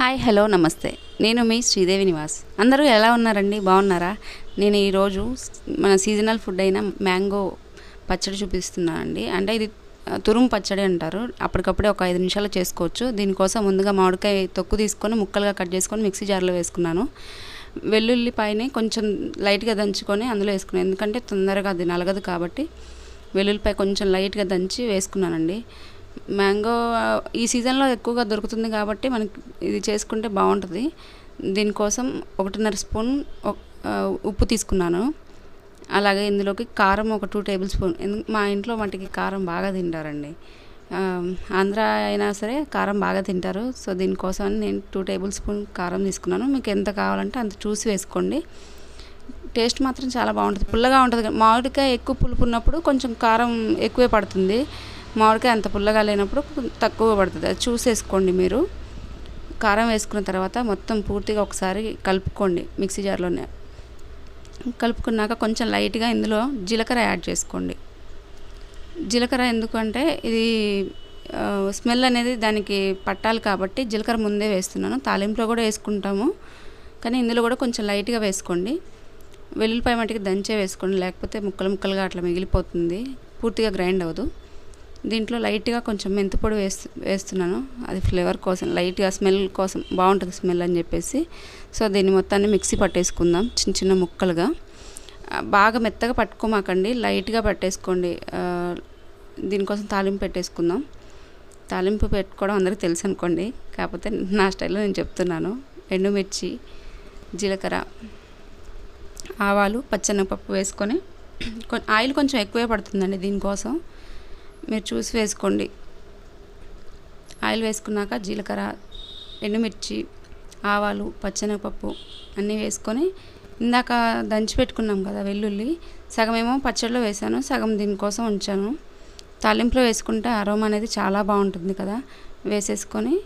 Hi hello నమస్తే. నేను మీ శ్రీదేవి నివాస్. అందరూ ఎలా ఉన్నారండి? బాగున్నారా? నేను ఈరోజు మన సీజనల్ ఫుడ్ అయిన మ్యాంగో పచ్చడి చూపిస్తున్నానండి. అంటే ఇది తురుము పచ్చడి అంటారు. అప్పటికప్పుడే ఒక 5 నిమిషాల్లో చేసుకోవచ్చు. దీనికోసం ముందుగా మామిడికాయ తొక్కు తీసుకొని ముక్కలుగా కట్ చేసుకొని మిక్సీ జార్లో వేసుకున్నాను. వెల్లుల్లిపాయని కొంచెం లైట్గా దంచుకొని అందులో వేసుకున్నాను. ఎందుకంటే తొందరగా అది నలగదు కాబట్టి వెల్లుల్లిపాయ కొంచెం లైట్గా దంచి వేసుకున్నానండి. మ్యాంగో ఈ సీజన్లో ఎక్కువగా దొరుకుతుంది కాబట్టి మనకి ఇది చేసుకుంటే బాగుంటుంది. దీనికోసం 1.5 స్పూన్ ఉప్పు తీసుకున్నాను. అలాగే ఇందులోకి కారం ఒక 2 టేబుల్ స్పూన్. మా ఇంట్లో మట్టికి కారం బాగా తింటారండి. ఆంధ్ర అయినా సరే కారం బాగా తింటారు. సో దీనికోసం నేను 2 టేబుల్ స్పూన్ కారం తీసుకున్నాను. మీకు ఎంత కావాలంటే అంత చూసి వేసుకోండి. టేస్ట్ మాత్రం చాలా బాగుంటుంది. పుల్లగా ఉంటుంది. మామిడికాయ ఎక్కువ పులుపు ఉన్నప్పుడు కొంచెం కారం ఎక్కువే పడుతుంది. మామిడికాయ అంత పుల్లగా లేనప్పుడు తక్కువ పడుతుంది. అది చూసేసుకోండి మీరు. కారం వేసుకున్న తర్వాత మొత్తం పూర్తిగా ఒకసారి కలుపుకోండి మిక్సీ జార్లోనే. కలుపుకున్నాక కొంచెం లైట్గా ఇందులో జీలకర్ర యాడ్ చేసుకోండి. జీలకర్ర ఎందుకంటే ఇది స్మెల్ అనేది దానికి పట్టాలి కాబట్టి జీలకర్ర ముందే వేస్తున్నాను. తాలింపులో కూడా వేసుకుంటాము, కానీ ఇందులో కూడా కొంచెం లైట్గా వేసుకోండి. వెల్లుల్లిపాయ మట్టికి దంచే వేసుకోండి, లేకపోతే ముక్కలుగా అట్లా మిగిలిపోతుంది, పూర్తిగా గ్రైండ్ అవ్వదు. దీంట్లో లైట్గా కొంచెం మెంతిపొడి వేస్తున్నాను. అది ఫ్లేవర్ కోసం, లైట్గా స్మెల్ కోసం బాగుంటుంది స్మెల్ అని చెప్పేసి. సో దీన్ని మొత్తాన్ని మిక్సీ పట్టేసుకుందాం చిన్న చిన్న ముక్కలుగా. బాగా మెత్తగా పట్టుకోమాకండి, లైట్గా పట్టేసుకోండి. దీనికోసం తాలింపు పెట్టేసుకుందాం. తాలింపు పెట్టుకోవడం అందరికీ తెలుసు అనుకోండి, కాకపోతే నా స్టైల్లో నేను చెప్తున్నాను. ఎండుమిర్చి, జీలకర్ర, ఆవాలు, పచ్చెనగపప్పు వేసుకొని ఆయిల్ కొంచెం ఎక్కువే పడుతుందండి దీనికోసం, మీరు చూసి వేసుకోండి. ఆయిల్ వేసుకున్నాక జీలకర్ర, ఎండుమిర్చి, ఆవాలు, పచ్చెనగపప్పు అన్నీ వేసుకొని ఇందాక దంచి పెట్టుకున్నాం కదా వెల్లుల్లి, సగమేమో పచ్చడిలో వేసాను, సగం దీనికోసం ఉంచాను. తాలింపులో వేసుకుంటే అరోమా అనేది చాలా బాగుంటుంది కదా. వేసేసుకొని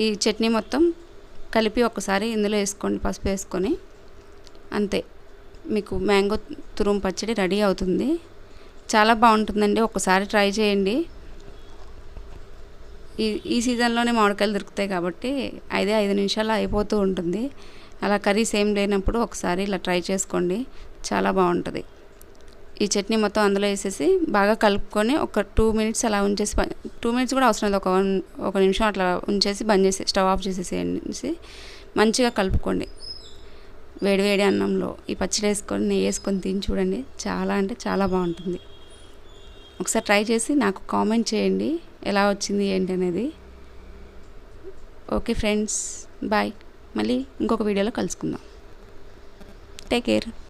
ఈ చట్నీ మొత్తం కలిపి ఒకసారి ఇందులో వేసుకోండి, పసుపు వేసుకొని. అంతే, మీకు మ్యాంగో తురుము పచ్చడి రెడీ అవుతుంది. చాలా బాగుంటుందండి, ఒకసారి ట్రై చేయండి. ఈ సీజన్లోనే మామిడికాయలు దొరుకుతాయి కాబట్టి 5 నిమిషాల్లో అయిపోతూ ఉంటుంది. అలా కర్రీస్ ఏం లేనప్పుడు ఒకసారి ఇలా ట్రై చేసుకోండి, చాలా బాగుంటుంది. ఈ చట్నీ మొత్తం అందులో వేసేసి బాగా కలుపుకొని ఒక 2 మినిట్స్ అలా ఉంచేసి, 2 మినిట్స్ కూడా అవసరం లేదు, ఒక నిమిషం అట్లా ఉంచేసి బంద్ చేసి స్టవ్ ఆఫ్ చేసేసి మంచిగా కలుపుకోండి. వేడి అన్నంలో ఈ పచ్చడి వేసుకొని నెయ్యి వేసుకొని తిని చూడండి, చాలా అంటే చాలా బాగుంటుంది. ఒకసారి ట్రై చేసి నాకు కామెంట్ చేయండి ఎలా వచ్చింది ఏంటి అనేది. Okay friends, bye. మళ్ళీ ఇంకొక వీడియోలో కలుసుకుందాం. Take care.